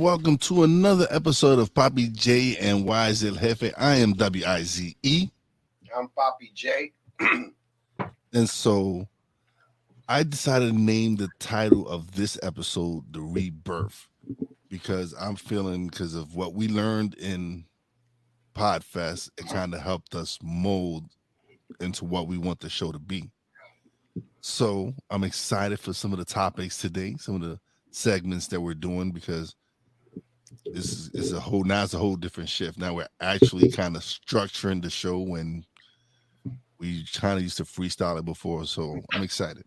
welcome to another episode of Papi Jae Wize, jefe. I am Wize. I'm Papi Jae. And so I decided to name the title of this episode The Rebirth because I'm feeling, because of what we learned in Podfest, it kind of helped us mold into what we want the show to be. So I'm excited for some of the topics today, some of the segments that we're doing, because it's a whole different shift. Now we're actually kind of structuring the show when we kind of used to freestyle it before. So I'm excited.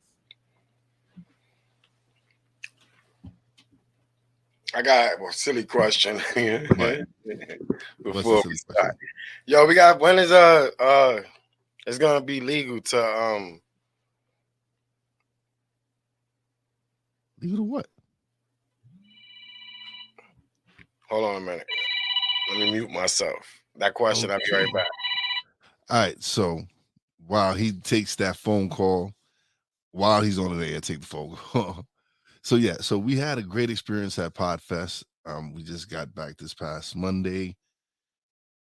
I got a silly question Right. What's the before we silly start. question? Yo, we got when is it's gonna be legal to Legal to what? hold on a minute. Let me mute myself. That question, I'll be right back. All right. So while he takes that phone call, while he's on the air, take the phone call. So yeah, so we had a great experience at Podfest. We just got back this past Monday.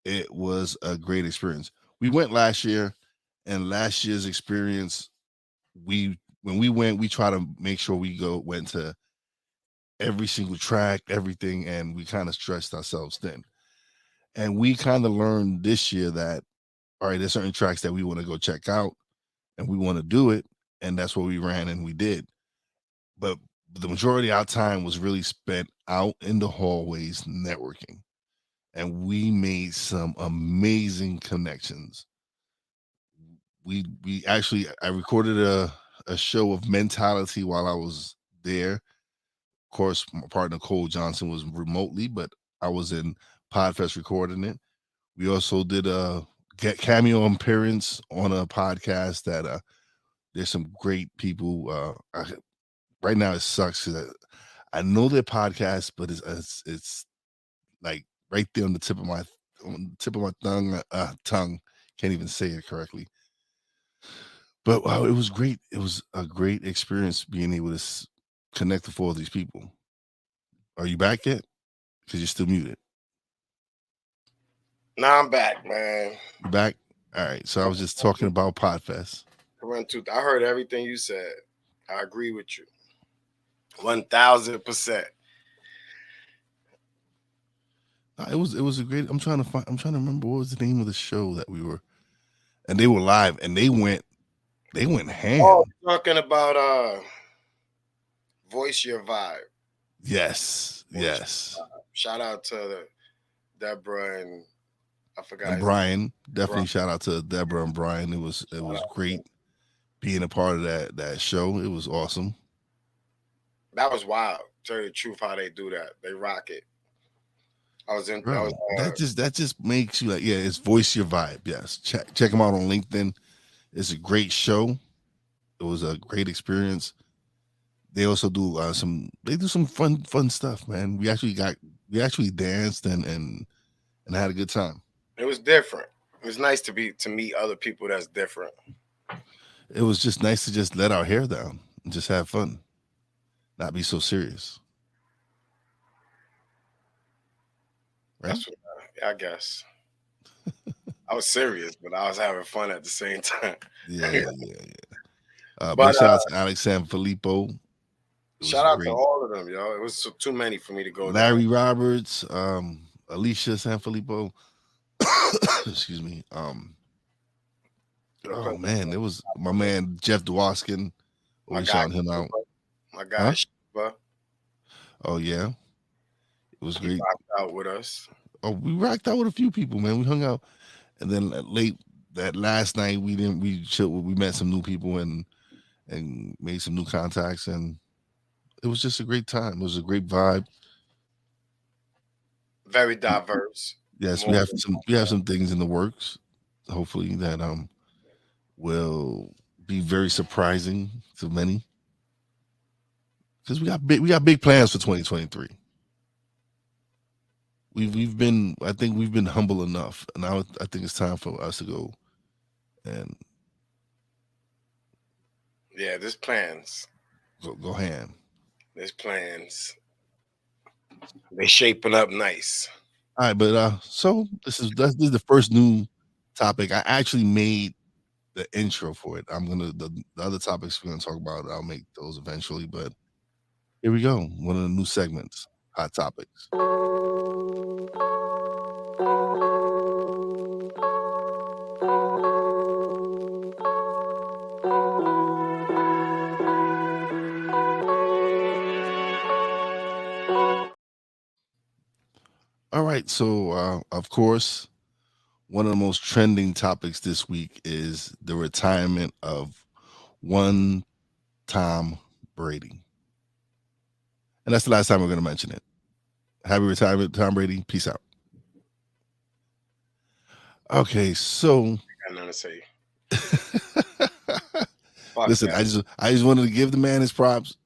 It was a great experience. We went last year, and last year's experience, when we went, we try to make sure went to every single track, everything, and we kind of stressed ourselves thin. And we kind of learned this year that, all right, there's certain tracks that we want to go check out and we want to do it. And that's what we ran and we did. But the majority of our time was really spent out in the hallways networking. And we made some amazing connections. We actually, I recorded a show of mentality while I was there. Of course, my partner Cole Johnson was remotely, but I was in Podfest recording it. We also did a cameo appearance on a podcast that there's some great people. Right now it sucks because I know their podcast, but it's like right there on the tip of my tongue. Can't even say it correctly. But wow, it was great. It was a great experience being able to connect with all these people. Are you back yet? Because you're still muted. Now I'm back, man. You back? All right. So I was just talking about Podfest. I heard everything you said. I agree with you. 1000%. It was a great. I'm trying to remember what was the name of the show that we were, and they were live and they went ham. Oh, talking about Voice Your Vibe. Yes, yes. Shout out to Deborah and I forgot And his name. Brian, definitely Brian. shout out to Deborah and Brian. It was great being a part of that show. It was awesome. That was wild. Tell you the truth, how they do that. They rock it. I was in. I Bro, was. that just makes you like, yeah, it's Voice Your Vibe. Yes, check them out on LinkedIn. It's a great show. It was a great experience. They also do some fun stuff, man. We actually danced and had a good time. It was different. It was nice to meet other people that's different. It was just nice to just let our hair down and just have fun, not be so serious, right? That's what I guess. I was serious, but I was having fun at the same time. Yeah. Big But shout out to Alex Sanfilippo. It was shout out to great. all of them, yo. It was too many for me to go down. Larry Roberts, Alicia Sanfilippo. Excuse me. Oh man, it was my man Jeff Dwoskin. My We guy, shouting him out. my guy, Huh? Shiva, Oh yeah, it was he great. rocked out with us. Oh, we rocked out with a few people, man. We hung out, and then late that last night we didn't. We chilled. We met some new people and made some new contacts, and it was just a great time. It was a great vibe. Very diverse. Yes, More, we have some things in the works. Hopefully that will be very surprising to many, because we got big plans for 2023. We've been, I think we've been humble enough, and now I think it's time for us to go and yeah, there's plans. go ham. There's plans. They shaping up nice. All right, but so this is the first new topic. I actually made the intro for it. I'm gonna the other topics we're gonna talk about. I'll make those eventually, but here we go. One of the new segments, hot topics. All right, so of course, one of the most trending topics this week is the retirement of one Tom Brady, and that's the last time we're gonna mention it. Happy retirement, Tom Brady. Peace out. Okay, so Got nothing to say. Fuck listen, that. I just wanted to give the man his props.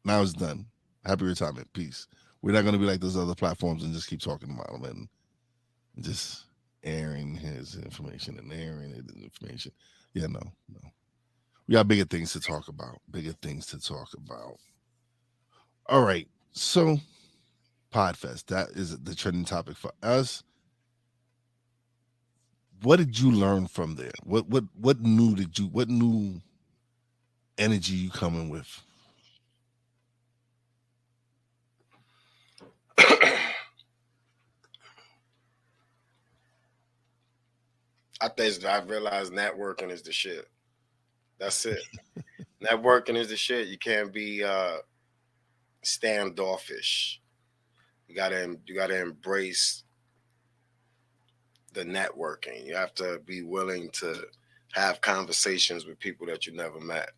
Now it's done. Happy retirement. Peace. We're not gonna be like those other platforms and just keep talking about him and just airing his information and airing his information. Yeah, no, no. We got bigger things to talk about. Bigger things to talk about. All right. So Podfest, that is the trending topic for us. What did you learn from there? What new energy you coming with? I realized networking is the shit. That's it. Networking is the shit. You can't be standoffish. You gotta embrace the networking. You have to be willing to have conversations with people that you never met.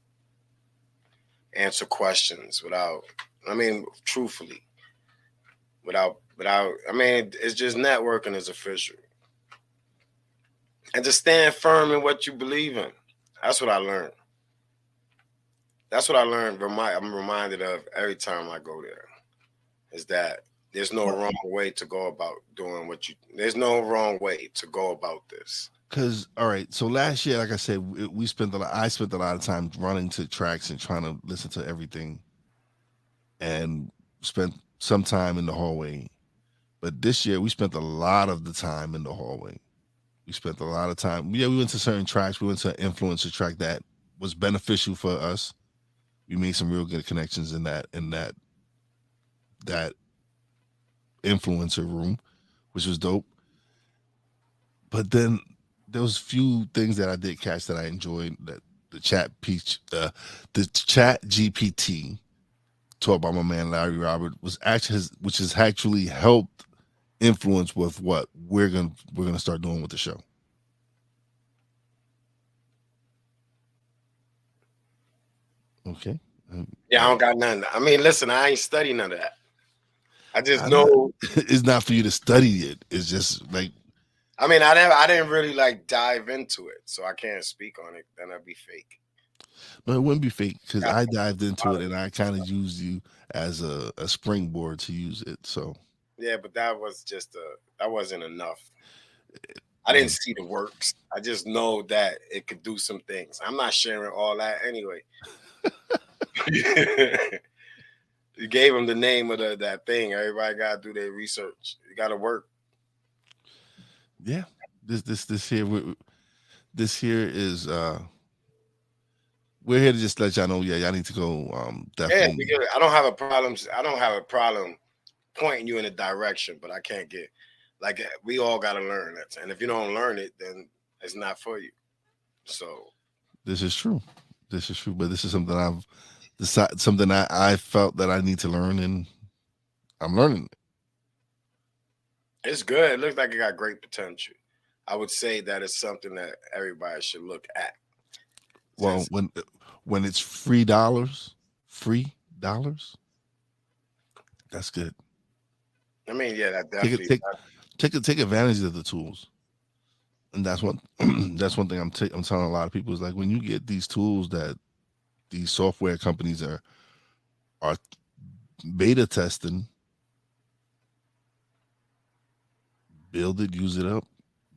Answer questions without I mean, truthfully. Without I mean, it's just networking is official. And just stand firm in what you believe in. That's what I learned. That's what I learned. I'm reminded of every time I go there. Is that there's no wrong way to go about doing what you. There's no wrong way to go about this. Because all right, so last year, like I said, we spent a lot. I spent a lot of time running to tracks and trying to listen to everything, and spent some time in the hallway. But this year, we spent a lot of the time in the hallway. We spent a lot of time. Yeah, we went to certain tracks. We went to an influencer track that was beneficial for us. We made some real good connections in that influencer room, which was dope. But then there was few things that I did catch that I enjoyed. That the chat GPT taught by my man Larry Robert was actually which has actually helped influence with what we're gonna start doing with the show. Okay. Yeah, I don't got nothing. I mean, listen, I ain't studying none of that. I just I know know. it's not for you to study it. It's just like I mean, I didn't really like dive into it, so I can't speak on it. Then I'd be fake. no, it wouldn't be fake because Got I to dived into it follow and I kind of used you as a springboard to use it. So Yeah, but that wasn't enough. I didn't mm, see the works. I just know that it could do some things. I'm not sharing all that anyway. You gave him the name of that thing. Everybody got to do their research. You got to work. yeah, this here this here is we're here to just let y'all know. Yeah, y'all need to go. Yeah, Definitely. because I don't have a problem. I don't have a problem pointing you in a direction, but I can't get like we all got to learn it. And if you don't learn it, then it's not for you. So This is true. This is true. But this is something I've decided. Something I felt that I need to learn, and I'm learning it. it's good. It looks like it got great potential. I would say that it's something that everybody should look at. Well, Since when it's free dollars, that's good. I mean, yeah, that Take it, definitely. take advantage of the tools, and that's one that's one thing I'm telling a lot of people is like when you get these tools that these software companies are beta testing, build it, use it up,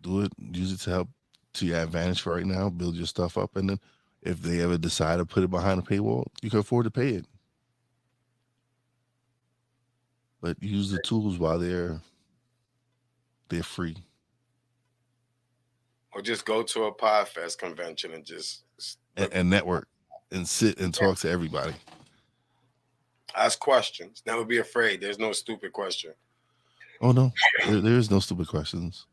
do it, use it to help to your advantage for right now, build your stuff up, and then if they ever decide to put it behind a paywall, you can afford to pay it. but use the tools while they're free. Or just go to a Podfest convention and just And network and sit and talk to everybody. Ask questions. Never be afraid. There's no stupid question. Oh no, there is no stupid questions.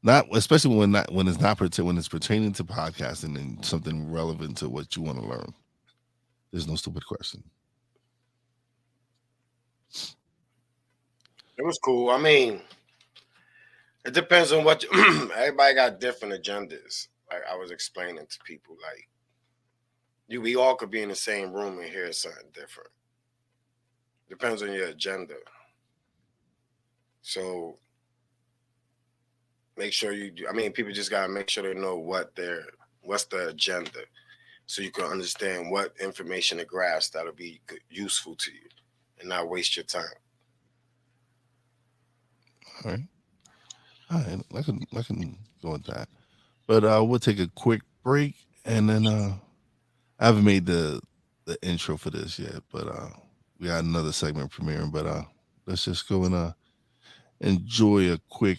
Not especially when it's pertaining to podcasting and something relevant to what you want to learn. There's no stupid question. It was cool. I mean, it depends on what everybody got different agendas. Like I was explaining to people, like we all could be in the same room and hear something different. Depends on your agenda. So make sure you do. I mean, people just gotta make sure they know what's the agenda, so you can understand what information to grasp that'll be useful to you, and not waste your time. All right. I can go with that. But we'll take a quick break, and then I haven't made the intro for this yet, but we got another segment premiering. But let's just go and enjoy a quick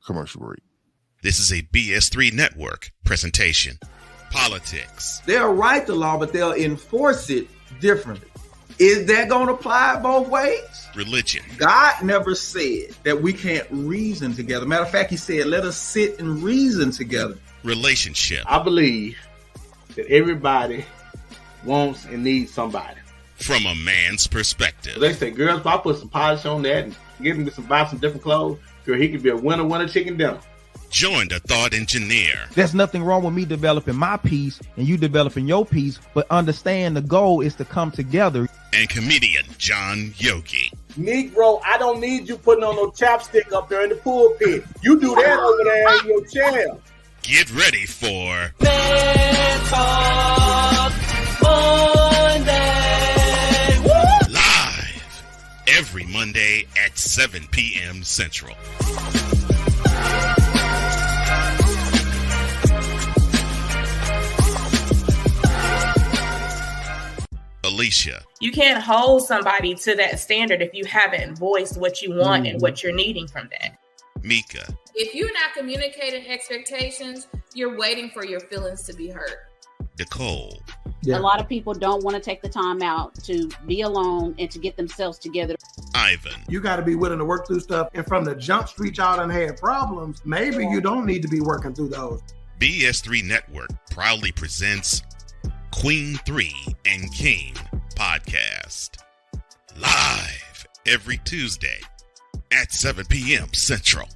commercial break. This is a BS3 Network presentation. Politics. They'll write the law, but they'll enforce it differently. Is that going to apply both ways? Religion. God never said that we can't reason together. Matter of fact, he said, let us sit and reason together. Relationship. I believe that everybody wants and needs somebody. From a man's perspective. They say, girls, if I put some polish on that and get him to buy some different clothes, girl, he could be a winner chicken dinner. Join the thought engineer. There's nothing wrong with me developing my piece and you developing your piece, but understand the goal is to come together. And comedian John Yogi. Negro, I don't need you putting on no chapstick up there in the pulpit. You do that over there in your chair. Get ready for Man Talk Monday. Woo! Live every Monday at 7 p.m. Central. Alicia. You can't hold somebody to that standard if you haven't voiced what you want and what you're needing from that. Mika. If you're not communicating expectations, you're waiting for your feelings to be hurt. Nicole. Yeah. A lot of people don't want to take the time out to be alone and to get themselves together. Ivan. You got to be willing to work through stuff. And from the jump street, y'all done had problems. Maybe you don't need to be working through those. BS3 Network proudly presents Queen 3 and King podcast. Live every Tuesday at 7 p.m. Central.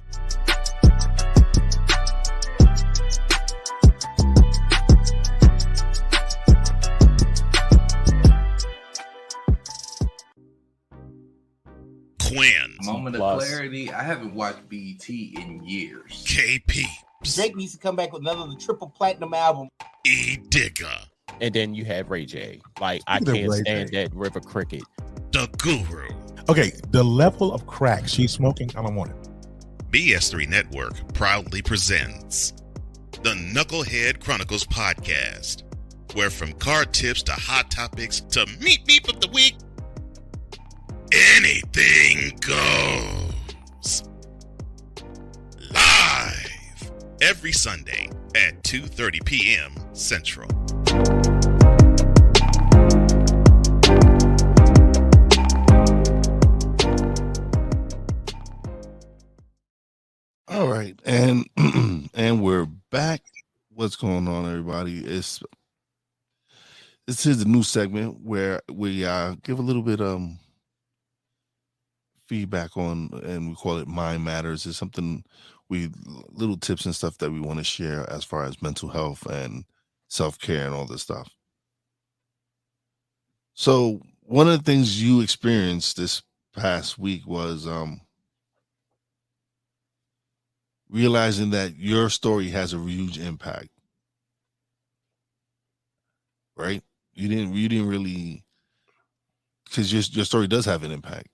Quinn. Moment of clarity. I haven't watched BT in years. KP. Drake needs to come back with another triple platinum album. E Digger. And then you have Ray J. Like, I can't stand that River Cricket. The Guru. Okay, the level of crack she's smoking, I don't want it. BS3 Network proudly presents the Knucklehead Chronicles podcast, where from card tips to hot topics to meat beef of the week, anything goes. Live every Sunday at 2:30 p.m. Central. All right, and and we're back. What's going on, everybody? This is a new segment where we give a little bit feedback on, and we call it Mind Matters. It's something little tips and stuff that we want to share as far as mental health and self-care and all this stuff. So one of the things you experienced this past week was realizing that your story has a huge impact, right? You didn't really, because your story does have an impact.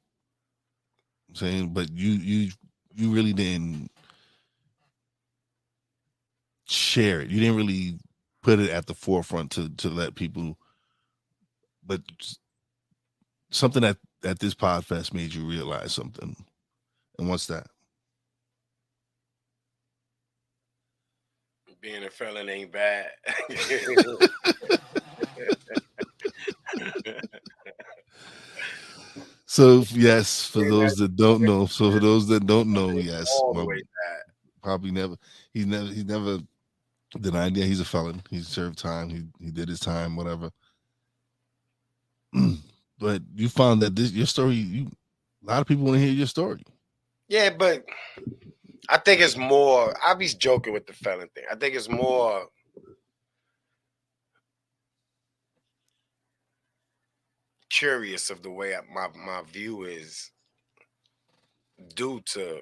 I'm saying, but you really didn't share it. You didn't really put it at the forefront to let people, but something that at this Podfest made you realize something? And what's that? Being a felon ain't bad. So yes, for those that don't know, yes, Always bad. Probably never. He's never denied. Yeah, he's a felon. He served time. He did his time. Whatever. But you found that your story. A lot of people want to hear your story. Yeah, but I think it's more. I be joking with the felon thing. I think it's more. Curious of the way my view is due to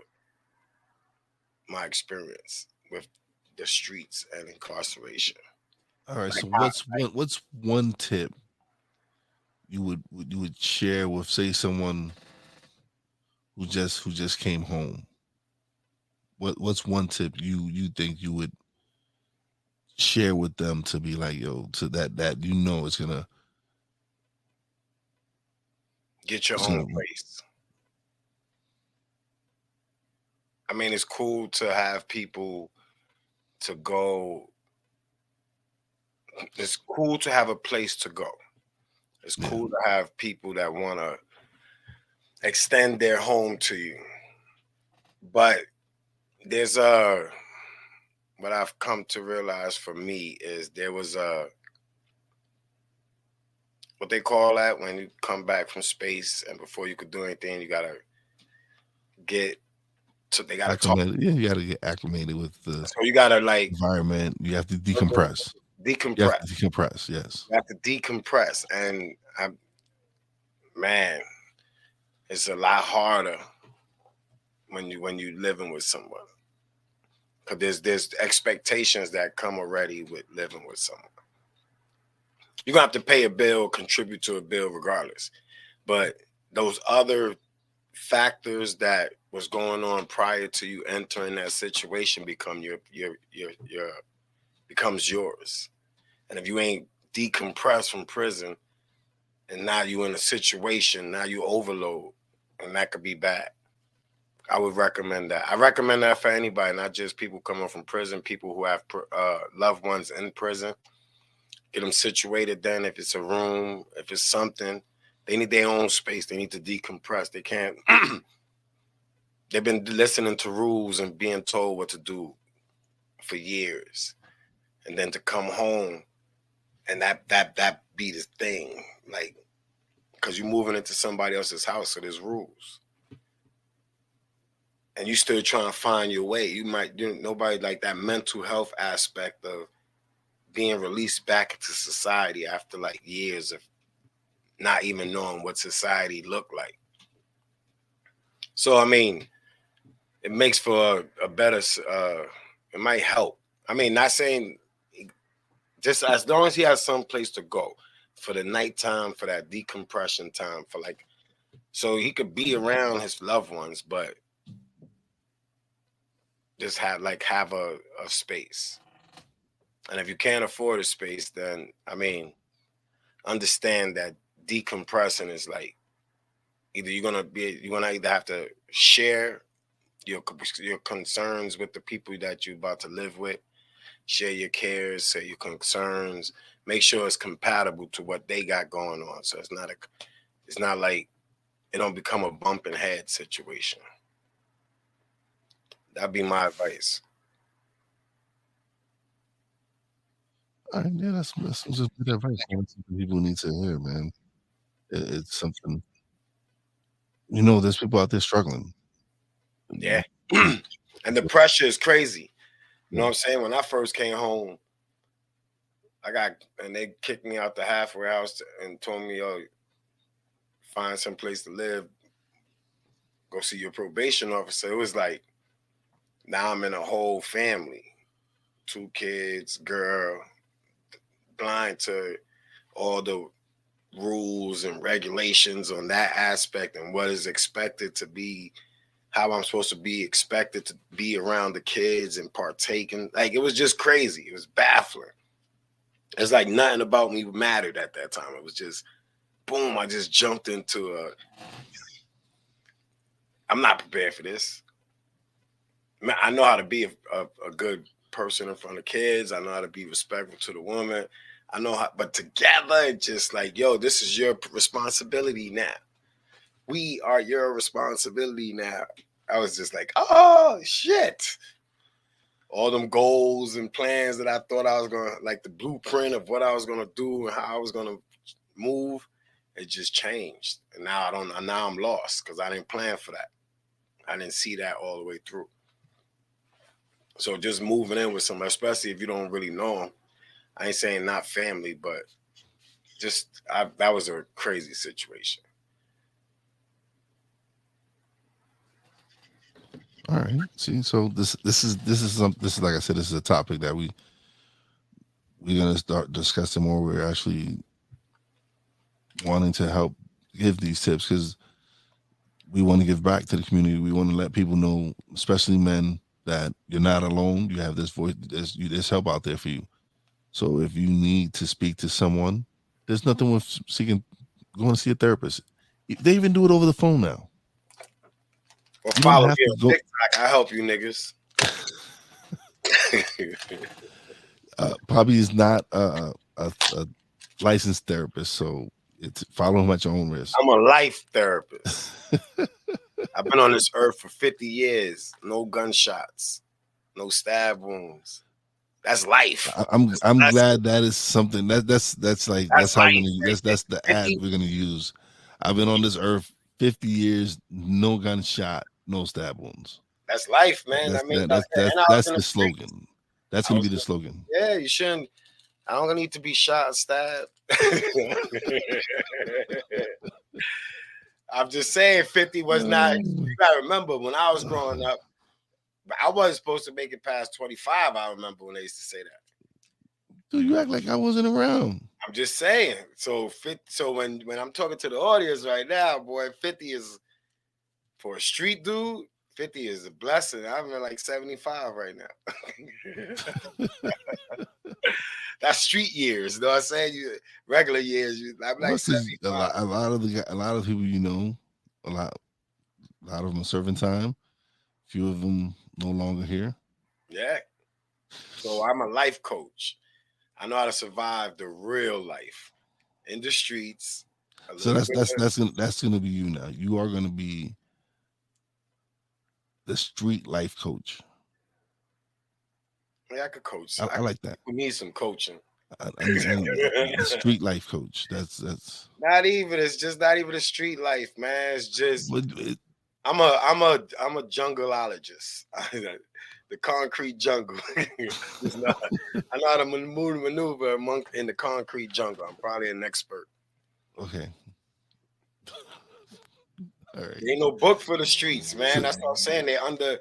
my experience with the streets and incarceration. All right. So what's one tip you would share with, say, someone who just came home? What's one tip you think you would share with them to be like, yo, to that it's gonna get your own place? I mean, it's cool to have people to go. It's cool to have a place to go. It's cool to have people that want to extend their home to you. But there's what I've come to realize for me is there was what they call that when you come back from space and before you could do anything, you gotta get to, they gotta talk. Yeah, you gotta get acclimated with the So you gotta like environment. You have to decompress. Decompress. You have to decompress, yes. You have to decompress. And man, it's a lot harder when you living with someone. Because there's expectations that come already with living with someone. You're gonna have to pay a bill, contribute to a bill regardless. But those other factors that was going on prior to you entering that situation become becomes yours. And if you ain't decompressed from prison and now you in a situation, now you overload, and that could be bad. I would recommend that. I recommend that for anybody, not just people coming from prison, people who have loved ones in prison. Get them situated then. If it's a room, if it's something, they need their own space. They need to decompress. They can't. They've been listening to rules and being told what to do for years. And then to come home and that be the thing. Like, because you're moving into somebody else's house, so there's rules. And you still trying to find your way. Nobody like that mental health aspect of being released back into society after like years of not even knowing what society looked like. So, I mean, it makes for a better, it might help. I mean, not saying, just as long as he has some place to go for the nighttime, for that decompression time, for like, so he could be around his loved ones, but just have a space. And if you can't afford a space, then I mean, understand that decompressing is like you're gonna either have to share your concerns with the people that you're about to live with, share your cares, share your concerns, make sure it's compatible to what they got going on. So it's not like it don't become a bumping head situation. That'd be my advice. All right, yeah, that's just good advice. People need to hear, man. It's something. There's people out there struggling. Yeah, and the pressure is crazy. You know what I'm saying? When I first came home, they kicked me out the halfway house and told me, "Yo, find some place to live. Go see your probation officer." It was like, now I'm in a whole family, 2 kids, girl, blind to all the rules and regulations on that aspect and what is expected to be, how I'm supposed to be expected to be around the kids and partaking. Like, it was just crazy. It was baffling. It's like nothing about me mattered at that time. It was just boom, I just jumped into I'm not prepared for this. I know how to be a good person in front of kids. I know how to be respectful to the woman. I know how, but together, it's just like, yo, this is your responsibility now. We are your responsibility now. I was just like, oh, shit. All them goals and plans that I thought I was going to, like the blueprint of what I was going to do and how I was going to move, it just changed. And now I'm lost because I didn't plan for that. I didn't see that all the way through. So just moving in with somebody, especially if you don't really know them, I ain't saying not family, but just that was a crazy situation. All right. See, so this is like I said, this is a topic that we're gonna start discussing more. We're actually wanting to help give these tips because we want to give back to the community. We want to let people know, especially men, that you're not alone. You have this voice. There's help out there for you. So if you need to speak to someone, there's nothing with going to see a therapist. They even do it over the phone now. Well, follow me on TikTok. I help you niggas. Papi is not a licensed therapist, so follow him at your own risk. I'm a life therapist. I've been on this earth for 50 years. No gunshots, no stab wounds. That's life. I'm glad that is something that's how we're gonna use. That's the ad we're gonna use. I've been on this earth 50 years, no gunshot, no stab wounds. That's life, man. That's the slogan. That's gonna be the slogan. Yeah, you shouldn't. I don't need to be shot and stabbed. I'm just saying 50 was not. You gotta remember when I was growing up, I wasn't supposed to make it past 25. I remember when they used to say that. Dude, you act like I wasn't around. I'm just saying. So when I'm talking to the audience right now, boy, 50 is for a street dude. 50 is a blessing. I'm at like 75 right now. That's street years. You know what I'm saying? Regular years. I'm like a lot of people you know, a lot of them are serving time. Few of them no longer here. Yeah. So I'm a life coach. I know how to survive the real life in the streets. So that's gonna be you now. You are gonna be the street life coach. Yeah, I could coach. I like that. We need some coaching. The street life coach. That's not even. It's just not even a street life, man. It's just I'm a jungleologist. The concrete jungle. I know how to maneuver in the concrete jungle. I'm probably an expert. Okay. All right. There ain't no book for the streets, man. That's what I'm saying. They under.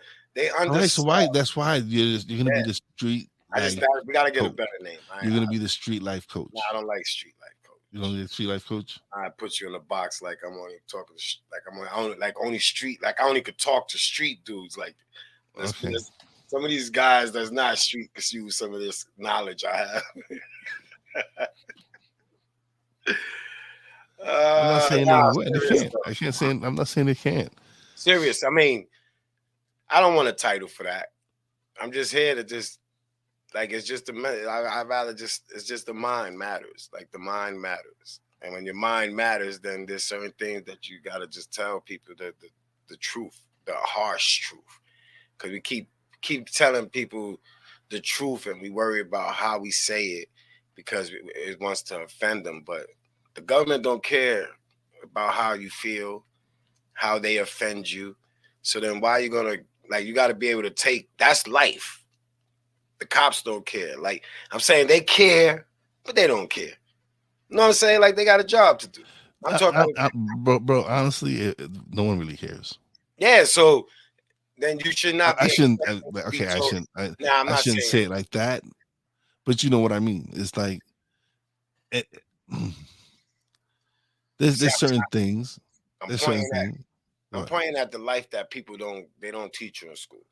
All right, so that's why you're gonna be the street. We gotta get a better name. You're gonna be the street life coach. No, I don't like street life coach. You don't get street life coach? I put you in a box like I'm only talking only street, like I only could talk to street dudes. Like some of these guys that's not street could use some of this knowledge I have. I'm not saying they can't. I can't say. I'm not saying they can't. Serious. I mean, I don't want a title for that. I'm just here to just like it's just I rather just it's just the mind matters. Like the mind matters, and when your mind matters, then there's certain things that you gotta just tell people the truth, the harsh truth, because we keep telling people the truth, and we worry about how we say it because it wants to offend them, but the government don't care about how you feel, how they offend you. So then why are you gonna you gotta be able to take that's life. The cops don't care. Like I'm saying they care, but they don't care. You know what I'm saying? Like they got a job to do. I'm talking bro, honestly, no one really cares. Yeah, so then you should not I shouldn't say it like that. But you know what I mean? It's like there's certain things. I'm pointing at the life that people don't teach you in school.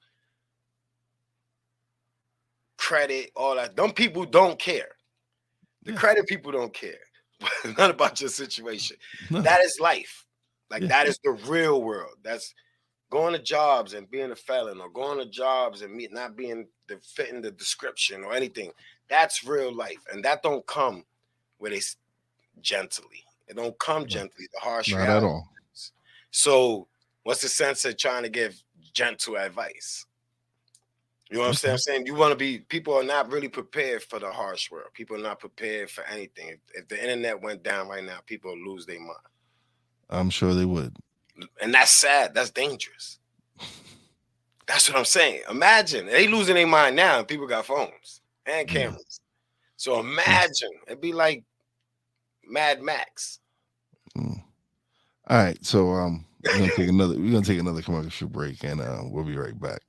Credit, all that. Them people don't care. The credit people don't care. Not about your situation. No. That is life. Like Yeah. that is the real world. That's going to jobs and being a felon, or going to jobs and not being fitting the description or anything. That's real life, and that don't come with it gently. It don't come gently. The harsh Not reality. at all. So, what's the sense of trying to give gentle advice? You know what I'm saying? You want to be. People are not really prepared for the harsh world. People are not prepared for anything. If the internet went down right now, people would lose their mind. I'm sure they would. And that's sad. That's dangerous. That's what I'm saying. Imagine they losing their mind now, and people got phones and cameras. So imagine it'd be like Mad Max. All right, so we're gonna take another commercial break, and we'll be right back.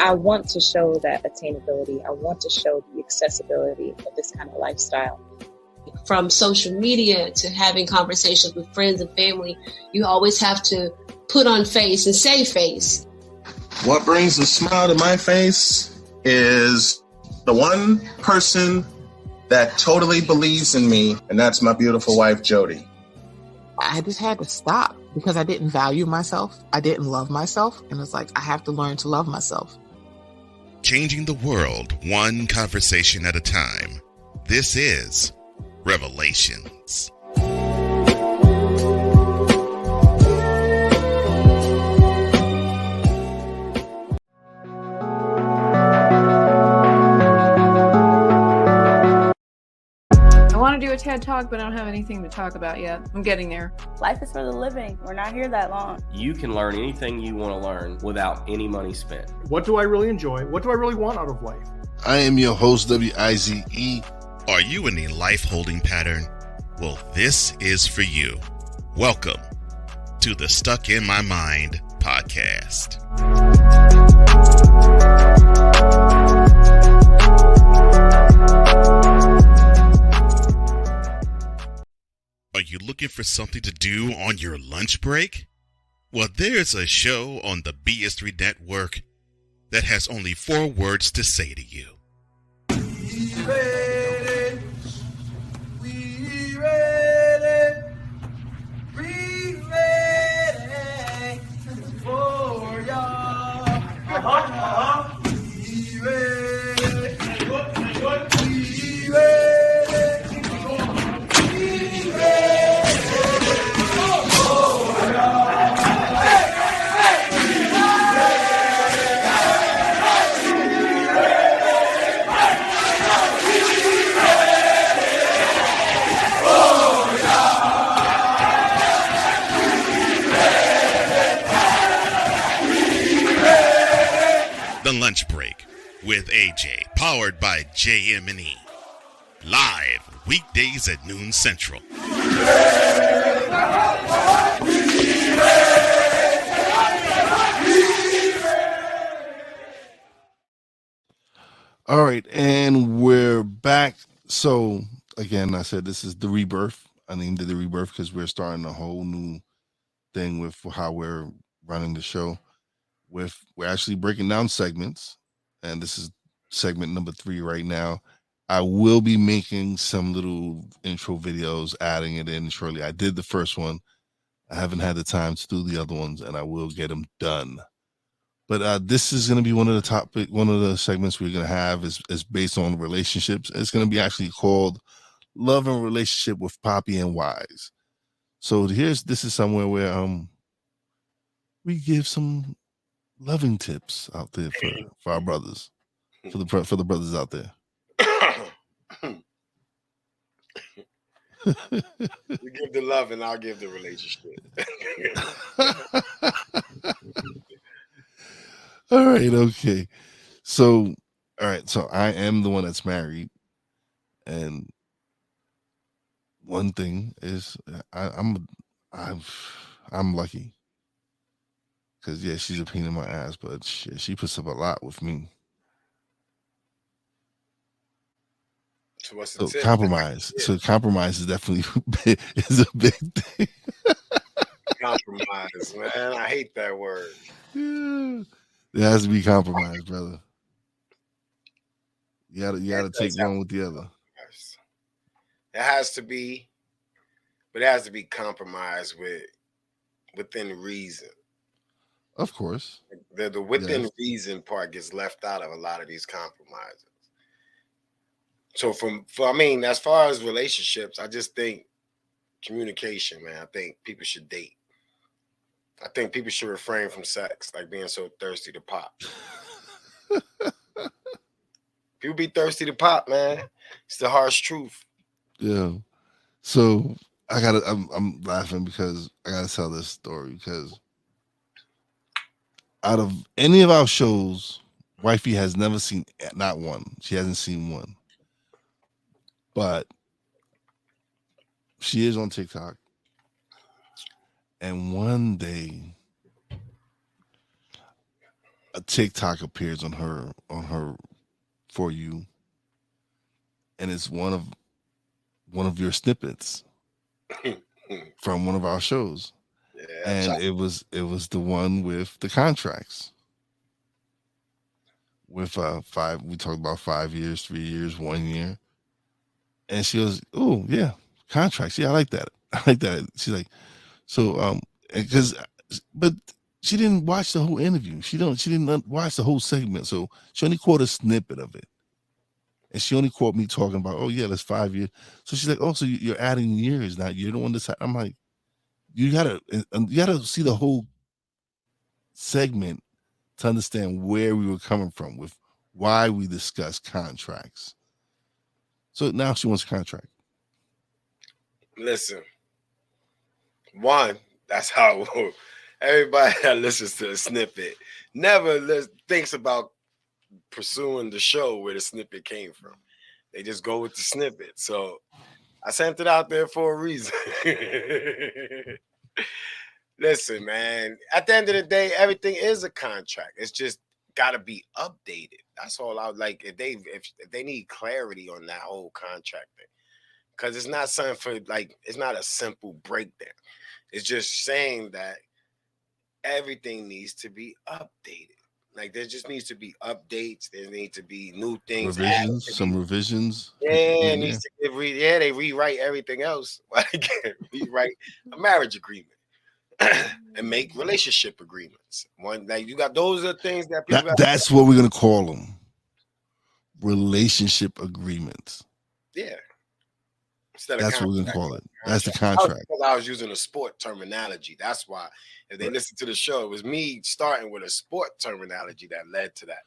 I want to show that attainability. I want to show the accessibility of this kind of lifestyle. From social media to having conversations with friends and family, you always have to put on face and say face. What brings a smile to my face is the one person that totally believes in me, and that's my beautiful wife, Jody. I just had to stop because I didn't value myself. I didn't love myself. And it's like, I have to learn to love myself. Changing the world one conversation at a time. This is Revelations. I want to do a TED Talk, but I don't have anything to talk about yet. I'm getting there. Life is for the living. We're not here that long. You can learn anything you want to learn without any money spent. What do I really enjoy? What do I really want out of life? I am your host, Wize. Are you in a life holding pattern? Well, this is for you. Welcome to the Stuck in My Mind podcast. Are you looking for something to do on your lunch break? Well, there's a show on the BS3 network that has only 4 words to say to you. We ready. We ready. We ready for y'all. We ready. We ready. We ready for y'all. The Lunch Break with AJ, powered by JM&E. Live weekdays at noon Central. All right, and we're back. So again, I said this is the rebirth. I named it the rebirth because we're starting a whole new thing with how we're running the show. We're actually breaking down segments, and this is segment number 3 right now. I will be making some little intro videos, adding it in shortly. I did the first one. I haven't had the time to do the other ones, and I will get them done. But this is going to be one of the segments we're going to have is based on relationships. It's going to be actually called Love and Relationship with Papi and Wize. So this is somewhere where we give some loving tips out there for our brothers, for the brothers out there. You give the love, and I'll give the relationship. All right, okay. So, all right, so I am the one that's married, and one thing is I'm lucky. Because, yeah, she's a pain in my ass, but she puts up a lot with me. So what's the tip? Compromise. Yeah. So compromise is definitely is a big thing. Compromise, man. I hate that word. Yeah. There has to be compromise, brother. You gotta take one with the other. It has to be, but it has to be compromised within reason. Of course. The within reason part gets left out of a lot of these compromises. So as far as relationships, I just think communication, man. I think people should date. I think people should refrain from sex, like being so thirsty to pop. People be thirsty to pop, man. It's the harsh truth. Yeah. So I'm laughing because I gotta tell this story because out of any of our shows, Wifey has never seen not one. She hasn't seen one. But she is on TikTok. And one day a TikTok appears on her For You. And it's one of your snippets from one of our shows. Yeah, and it was the one with the contracts. With we talked about 5 years, 3 years, 1 year. And she goes, "Oh, yeah, contracts. Yeah, I like that. I like that." She's like, so but she didn't watch the whole interview. She didn't watch the whole segment. So she only caught a snippet of it. And she only caught me talking about, "Oh yeah, that's 5 years." So she's like, "Oh, so you're adding years now. You don't want to." I'm like, you gotta see the whole segment to understand where we were coming from with why we discussed contracts. So now she wants a contract. Listen, one, that's how everybody that listens to a snippet never thinks about pursuing the show where the snippet came from. They just go with the snippet. So I sent it out there for a reason. Listen, man, at the end of the day, everything is a contract. It's just got to be updated. That's all I would like. If they need clarity on that whole contract thing, because it's not something for it's not a simple breakdown. It's just saying that everything needs to be updated. Like there just needs to be updates. There need to be new things. Some revisions. Yeah, needs to they rewrite everything else. Like rewrite a marriage agreement and make relationship agreements. One, like you got those are things that people. That's what we're gonna call them. Relationship agreements. Yeah. That's what we're gonna call it. That's the contract. I was using a sport terminology. That's why if they listen to the show, it was me starting with a sport terminology that led to that.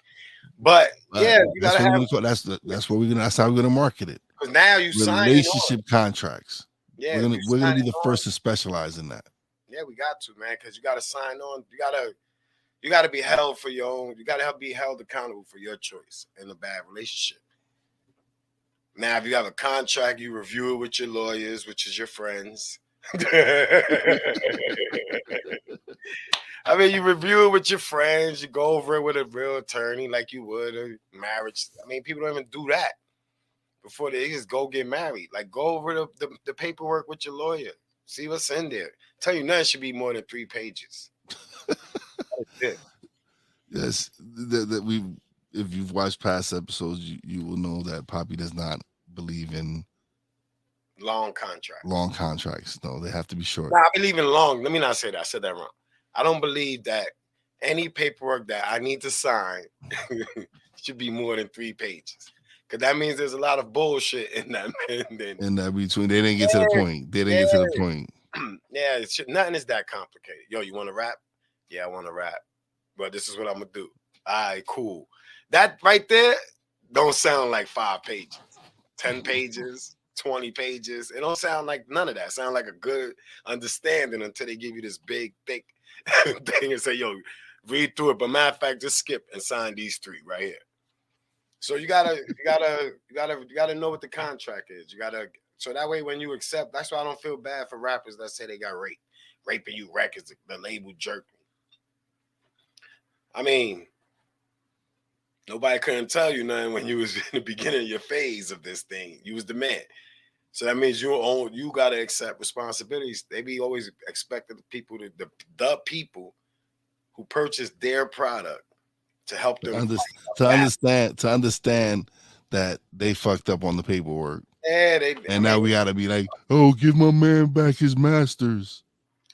But yeah, you gotta have that's how we're gonna market it. Because now you sign relationship contracts. Yeah, we're gonna be the first to specialize in that. Yeah, we got to, man, because you gotta sign on. You gotta be held for your own. You gotta be held accountable for your choice in a bad relationship. Now, if you have a contract, you review it with your lawyers, which is your friends. I mean, you review it with your friends. You go over it with a real attorney like you would a marriage. I mean, people don't even do that before they just go get married. Like, go over the paperwork with your lawyer. See what's in there. Tell you nothing should be more than 3 pages. That's it. Yes, if you've watched past episodes, you will know that Papi does not believe in long contracts. Long contracts. No, they have to be short. No, I believe in long. Let me not say that. I said that wrong. I don't believe that any paperwork that I need to sign should be more than 3 pages. Because that means there's a lot of bullshit in that. In that between, they didn't get to the point. They didn't get to the point. Yeah, nothing is that complicated. Yo, you want to rap? Yeah, I want to rap. But this is what I'm going to do. All right, cool. That right there don't sound like 5 pages, 10 pages, 20 pages. It don't sound like none of that. It sound like a good understanding until they give you this big, thick thing and say, yo, read through it. But matter of fact, just skip and sign these 3 right here. So you gotta know what the contract is. So that way when you accept, that's why I don't feel bad for rappers that say they got raped. Raping you records, the label jerk me. I mean, nobody couldn't tell you nothing when you was in the beginning of your phase of this thing. You was the man. So that means you got to accept responsibilities. They be always expecting the people who purchase their product to help them to understand that they fucked up on the paperwork. Yeah, and now we gotta be like, oh, give my man back his masters.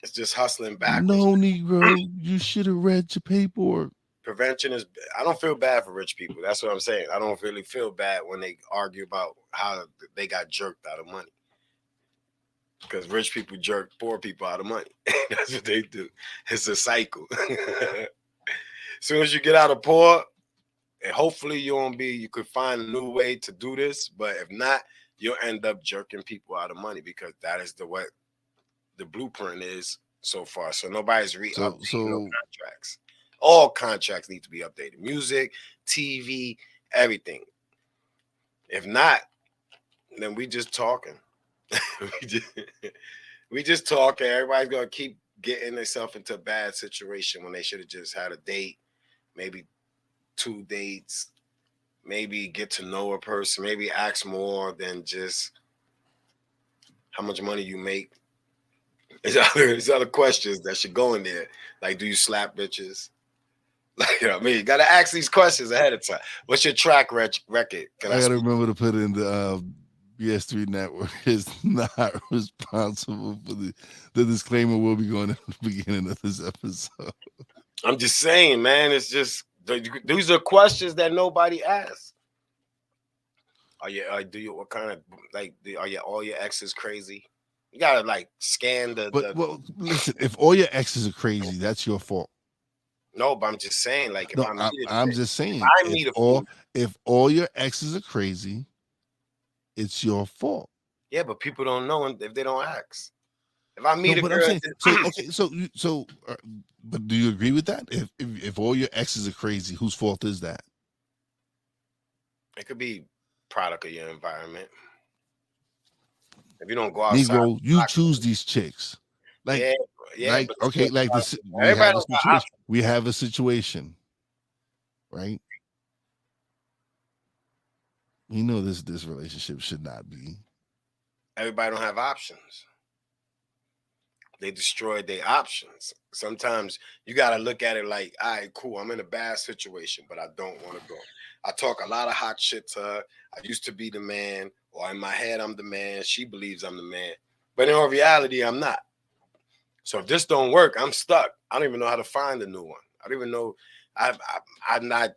It's just hustling backwards. No, Negro, you should have read your paperwork. Prevention is. I don't feel bad for rich people. That's what I'm saying. I don't really feel bad when they argue about how they got jerked out of money. Because rich people jerk poor people out of money. That's what they do. It's a cycle. As soon as you get out of poor, and hopefully you could find a new way to do this. But if not, you'll end up jerking people out of money because that is what the blueprint is so far. So nobody's updating no contracts. All contracts need to be updated. Music, TV, everything. If not, then we just talking. we just talking. Everybody's gonna keep getting themselves into a bad situation when they should have just had a date, maybe 2 dates, maybe get to know a person, maybe ask more than just how much money you make. There's other questions that should go in there. Like, do you slap bitches? Like, you know what I mean? You gotta ask these questions ahead of time. What's your track record? I gotta remember to put in the BS3 network is not responsible for the disclaimer will be going at the beginning of this episode. I'm just saying, man, it's just these are questions that nobody asks. What kind of all your exes crazy? You gotta like scan Well, listen, if all your exes are crazy, that's your fault. No, but I'm just saying, like, I'm just saying, if all your exes are crazy, it's your fault. Yeah, but people don't know if they don't ask. If I meet a girl, but do you agree with that? If all your exes are crazy, whose fault is that? It could be product of your environment. If you don't go outside, Negro, you choose these chicks. Like, we have a situation, right? We know this relationship should not be. Everybody don't have options. They destroyed their options. Sometimes you got to look at it like, all right, cool, I'm in a bad situation, but I don't want to go. I talk a lot of hot shit to her. I used to be the man, or in my head, I'm the man. She believes I'm the man. But in reality, I'm not. So if this don't work, I'm stuck. I don't even know how to find a new one. I don't even know. I'm not.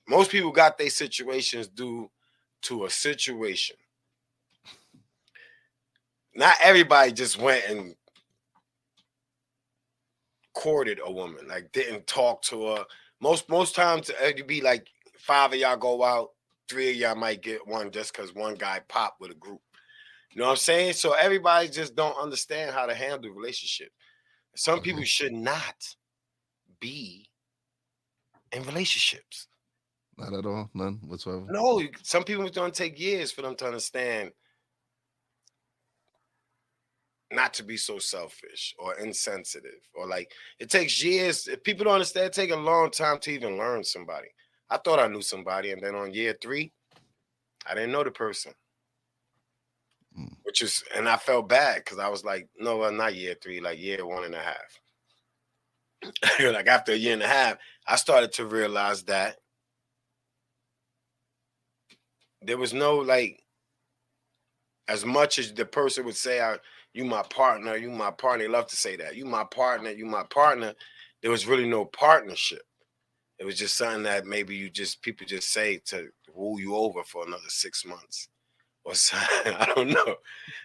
Most people got their situations due to a situation. Not everybody just went and courted a woman, like didn't talk to her. Most times it'd be like 5 of y'all go out, 3 of y'all might get one just because one guy popped with a group. You know what I'm saying? So everybody just don't understand how to handle relationships. Some people should not be in relationships. Not at all, none whatsoever. No, some people it's gonna take years for them to understand not to be so selfish or insensitive, or like it takes years. If people don't understand, it takes a long time to even learn somebody. I thought I knew somebody, and then on year 3, I didn't know the person. And I felt bad because I was like, no, well, not year 3, like year 1.5. Like after a year and a half, I started to realize that there was no, like, as much as the person would say, you my partner, you my partner. They love to say that. You my partner, you my partner. There was really no partnership. It was just something that maybe people just say to woo you over for another 6 months. Or something. I don't know.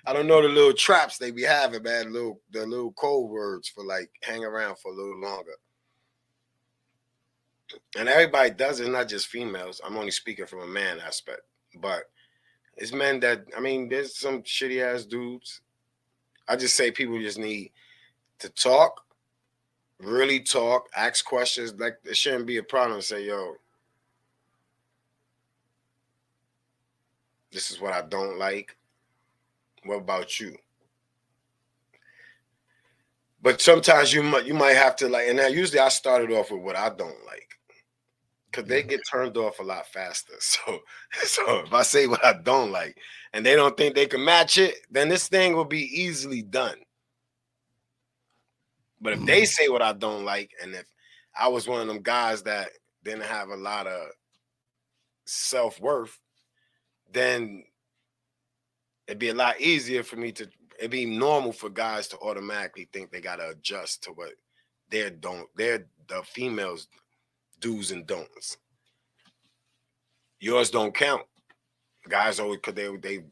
I don't know the little traps they be having, man. The little code words for like hang around for a little longer. And everybody does it, not just females. I'm only speaking from a man aspect. But it's men that, I mean, there's some shitty ass dudes. I just say people just need to talk, really talk, ask questions. Like, it shouldn't be a problem to say, yo, this is what I don't like. What about you? But sometimes you might have to, like, and now usually I started off with what I don't like, because they get turned off a lot faster. So if I say what I don't like and they don't think they can match it, then this thing will be easily done. But if they say what I don't like, and if I was one of them guys that didn't have a lot of self-worth, then it'd be a lot easier for me to, it'd be normal for guys to automatically think they gotta adjust to what they're the females' do's and don'ts. Yours don't count. Guys always, because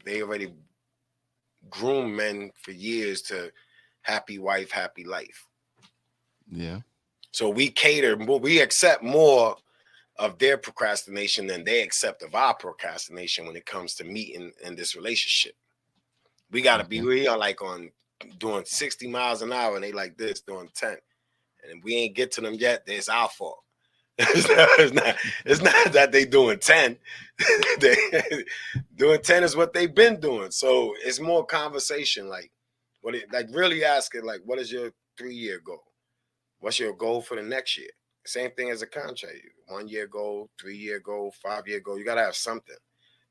they already groom men for years to happy wife, happy life. Yeah. So we cater, we accept more of their procrastination than they accept of our procrastination when it comes to meeting in this relationship. We gotta be, we are like on doing 60 miles an hour and they like this doing 10. And if we ain't get to them yet, it's our fault. It's not that they doing 10. They doing 10 is what they've been doing. So it's more conversation, like really asking, like, what is your 3-year goal? What's your goal for the next year? Same thing as a contract. 1-year goal, 3-year goal, 5-year goal. You gotta have something.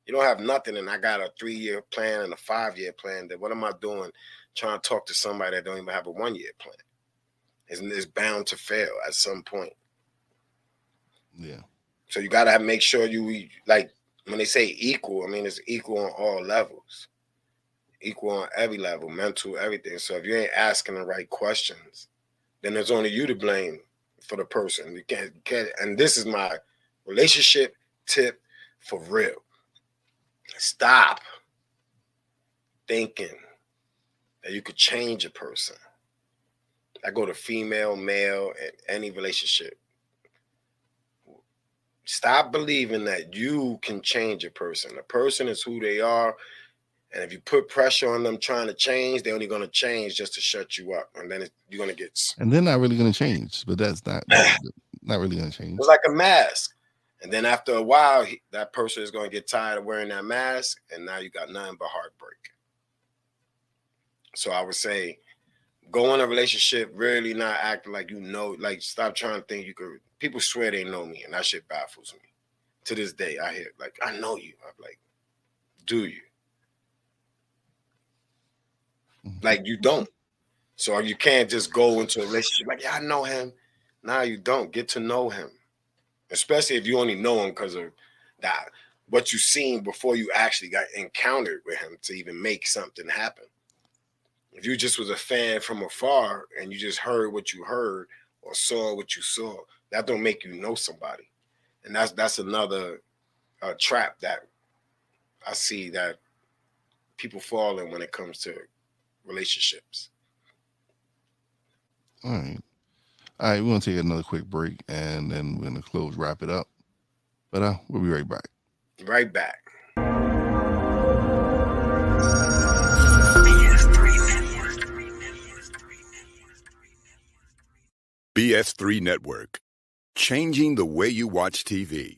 You don't have nothing, and I got a 3-year plan and a 5-year plan. Then what am I doing trying to talk to somebody that don't even have a 1-year plan? It's bound to fail at some point. Yeah. So you gotta make sure you, like, when they say equal, I mean it's equal on all levels, equal on every level, mental, everything. So if you ain't asking the right questions, then there's only you to blame for the person. You can't. And this is my relationship tip for real. Stop thinking that you could change a person. I go to female, male, and any relationship. Stop believing that you can change a person. A person is who they are. And if you put pressure on them trying to change, they're only going to change just to shut you up. And then you're going to get... And they're not really going to change, but that's not really going to change. It's like a mask. And then after a while, that person is going to get tired of wearing that mask. And now you got nothing but heartbreak. So I would say, go in a relationship really not acting like you know, like stop trying to think you could. People swear they know me, and that shit baffles me. To this day, I hear, like, I know you. I'm like, do you? Like, you don't. So you can't just go into a relationship like, yeah, I know him. Now you don't. Get to know him. Especially if you only know him because of that, what you've seen before you actually got encountered with him to even make something happen. If you just was a fan from afar and you just heard what you heard or saw what you saw, that don't make you know somebody. And that's another trap that I see that people fall in when it comes to relationships. All right. We're going to take another quick break and then we're going to wrap it up. But we'll be right back. Right back. BS3 Network, changing the way you watch TV.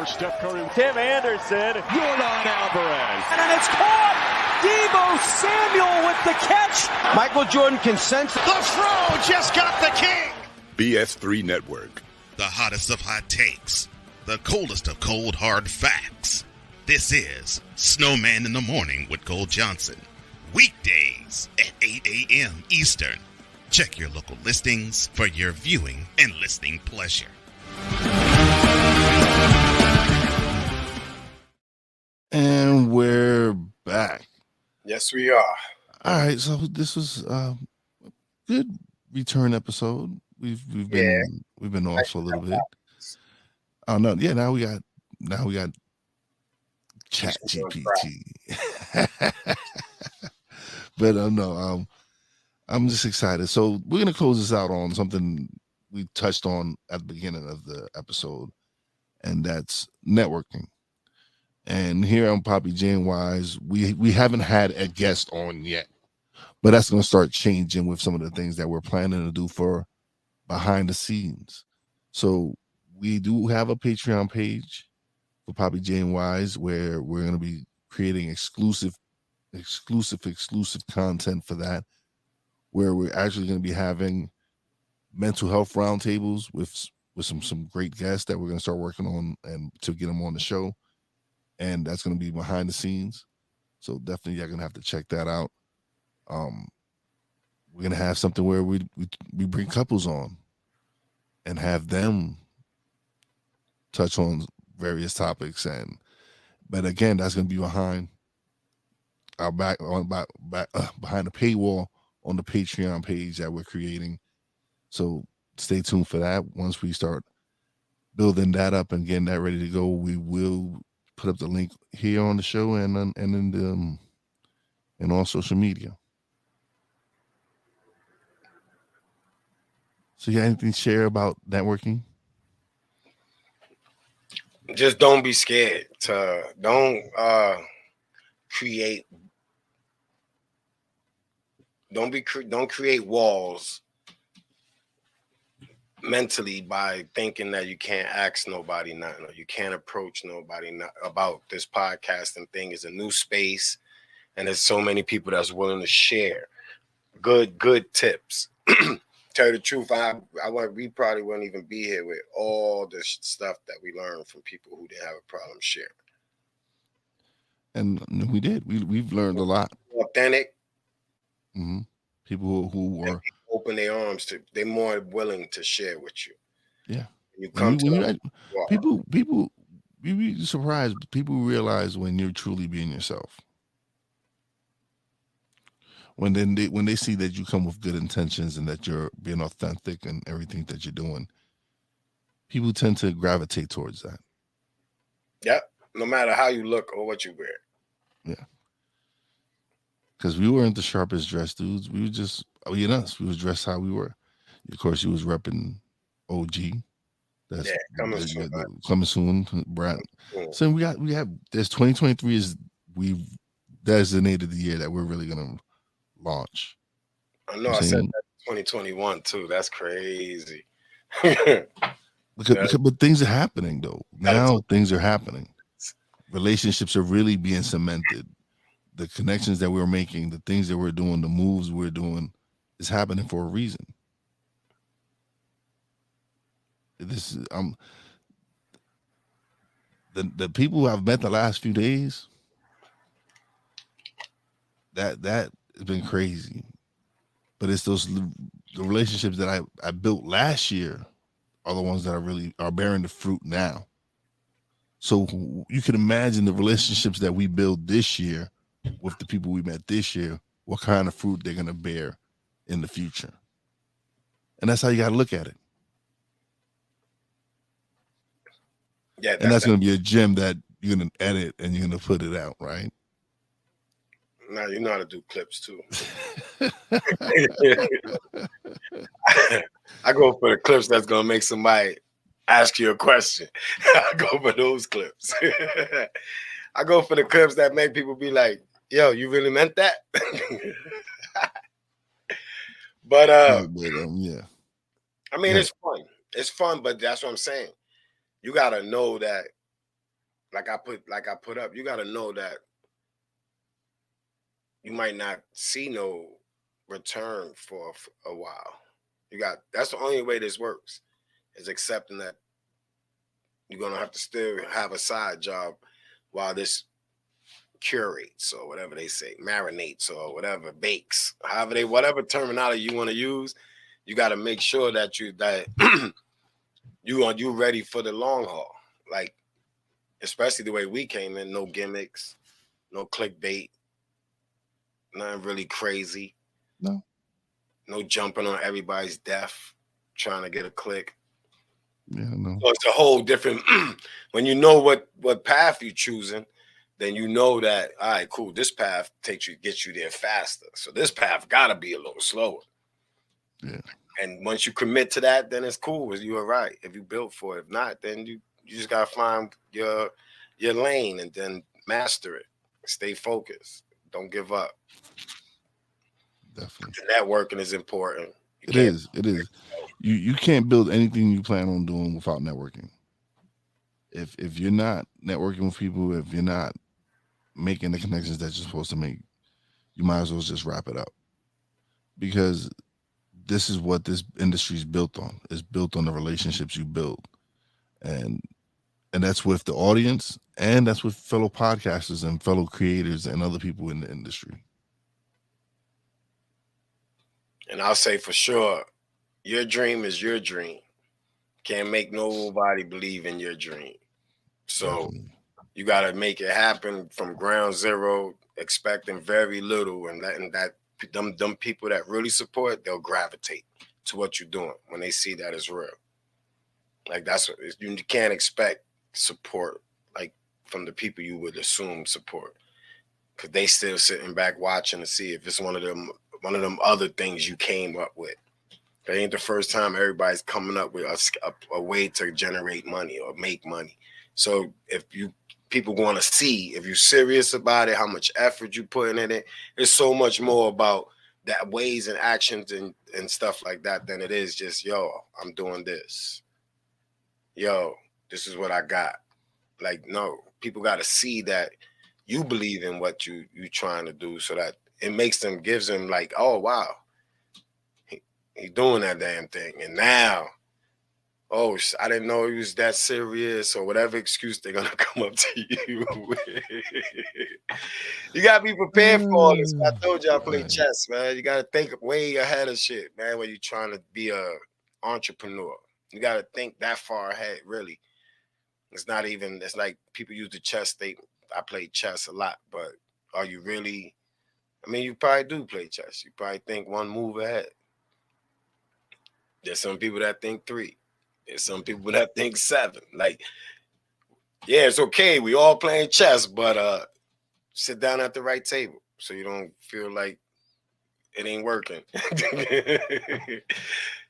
Steph Curry, Tim Anderson, Jordan Alvarez, and it's caught. Deebo Samuel with the catch. Michael Jordan consents. The throw just got the king. BS3 Network. The hottest of hot takes. The coldest of cold hard facts. This is Snowman in the Morning with Cole Johnson. weekdays at 8 a.m. Eastern. Check your local listings for your viewing and listening pleasure. And we're back. Yes, we are. All right, so this was a good return episode. We've been off a little bit. Oh no, yeah. Now we got Chat GPT. But no, I'm just excited. So we're gonna close this out on something we touched on at the beginning of the episode, and that's networking. And here on Papi Jae Wize, we haven't had a guest on yet, but that's gonna start changing with some of the things that we're planning to do for behind the scenes. So we do have a Patreon page for Papi Jae Wize where we're gonna be creating exclusive content for that, where we're actually going to be having mental health roundtables with some great guests that we're going to start working on and to get them on the show, and that's going to be behind the scenes. So definitely you're going to have to check that out. We're going to have something where we bring couples on and have them touch on various topics, but again, that's going to be behind the paywall on the Patreon page that we're creating. So stay tuned for that. Once we start building that up and getting that ready to go, we will put up the link here on the show and in all social media. So you got anything to share about networking? Just don't be scared to create. Don't create walls mentally by thinking that you can't ask nobody nothing, or you can't approach nobody about this podcasting thing. Is a new space, and there's so many people that's willing to share good tips. Tell you the truth, we probably wouldn't even be here with all this stuff that we learned from people who didn't have a problem sharing. And we did. We've learned a lot. Authentic. Mm-hmm. People who are open their arms to, they're more willing to share with you. Yeah. You come people you'd be surprised. People realize when you're truly being yourself. When they see that you come with good intentions and that you're being authentic and everything that you're doing, people tend to gravitate towards that. Yep. No matter how you look or what you wear. Yeah. Because we weren't the sharpest dressed dudes. We were just us. We was dressed how we were. Of course, you was repping OG. That's coming soon, Brad. So we have this 2023 is we've designated the year that we're really gonna launch. I know I said that 2021 too. That's crazy. But things are happening though. Now things are happening. Relationships are really being cemented. The connections that we're making, the things that we're doing, the moves we're doing is happening for a reason. This is the people who I've met the last few days, that has been crazy. But it's the relationships that I built last year are the ones that are bearing the fruit now. So you can imagine the relationships that we build this year with the people we met this year, what kind of fruit they're going to bear in the future. And that's how you got to look at it. Yeah, and that's going to be a gem that you're going to edit and you're going to put it out, right? Now you know how to do clips too. I go for the clips that's going to make somebody ask you a question. I go for those clips. I go for the clips that make people be like, yo, you really meant that? But yeah. I mean, it's fun. It's fun, but that's what I'm saying. You gotta know that, like I put up, you gotta know that you might not see no return for a while. That's the only way this works, is accepting that you're gonna have to still have a side job while this curates or whatever they say, marinates or whatever, bakes, whatever terminology you want to use, you got to make sure that you ready for the long haul. Like, especially the way we came in, no gimmicks, no clickbait, nothing really crazy. No jumping on everybody's death, trying to get a click. Yeah, no. So it's a whole different. When you know what path you're choosing, then you know that, all right, cool. This path gets you there faster. So this path gotta be a little slower. Yeah. And once you commit to that, then it's cool. You are right. If you built for it, if not, then you just gotta find your lane and then master it. Stay focused. Don't give up. Definitely. The networking is important. It is. You can't build anything you plan on doing without networking. If you're not networking with people, if you're not making the connections that you're supposed to make, you might as well just wrap it up. Because this is what this industry is built on. It's built on the relationships you build. And that's with the audience, and that's with fellow podcasters and fellow creators and other people in the industry. And I'll say for sure, your dream is your dream. Can't make nobody believe in your dream. So you got to make it happen from ground zero, expecting very little, and that them people that really support, they'll gravitate to what you're doing when they see that it's real. Like, that's what you can't expect support like from the people you would assume support, because they still sitting back watching to see if it's one of them other things you came up with. That ain't the first time everybody's coming up with a way to generate money or make money. So if people want to see if you're serious about it, how much effort you put in it, it's so much more about that ways and actions and stuff like that than it is just, yo, I'm doing this. Yo, this is what I got. Like, no, people got to see that you believe in what you trying to do, so that it gives them like, oh, wow, he doing that damn thing. And now, oh, I didn't know he was that serious, or whatever excuse they're going to come up to you with. You got to be prepared for all this. I told you I play chess, man. You got to think way ahead of shit, man, when you're trying to be a entrepreneur. You got to think that far ahead, really. It's like people use the chess statement. I play chess a lot, but are you really? I mean, you probably do play chess. You probably think one move ahead. There's some people that think 3. There's some people that think 7. Like, yeah, it's okay. We all playing chess, but sit down at the right table so you don't feel like it ain't working.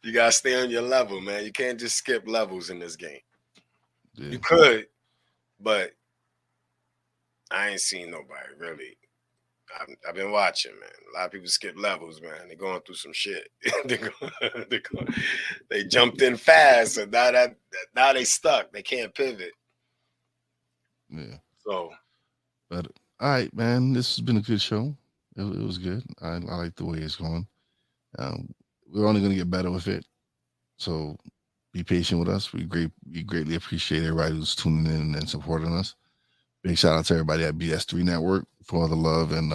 You gotta stay on your level, man. You can't just skip levels in this game. Yeah. You could, but I ain't seen nobody really. I've been watching, man. A lot of people skip levels, man. They're going through some shit. They jumped in fast, and now they stuck. They can't pivot. Yeah. So, but all right, man. This has been a good show. It was good. I like the way it's going. We're only going to get better with it. So be patient with us. We greatly appreciate everybody who's tuning in and supporting us. Big shout out to everybody at BS3 Network for all the love and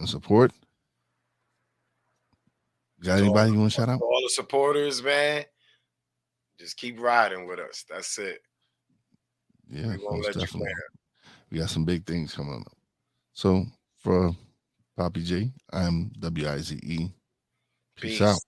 support. Got anybody you want to shout out? All the supporters, man. Just keep riding with us. That's it. Yeah, we won't let definitely. You down. We got some big things coming up. So for Papi Jae, I'm Wize. Peace out.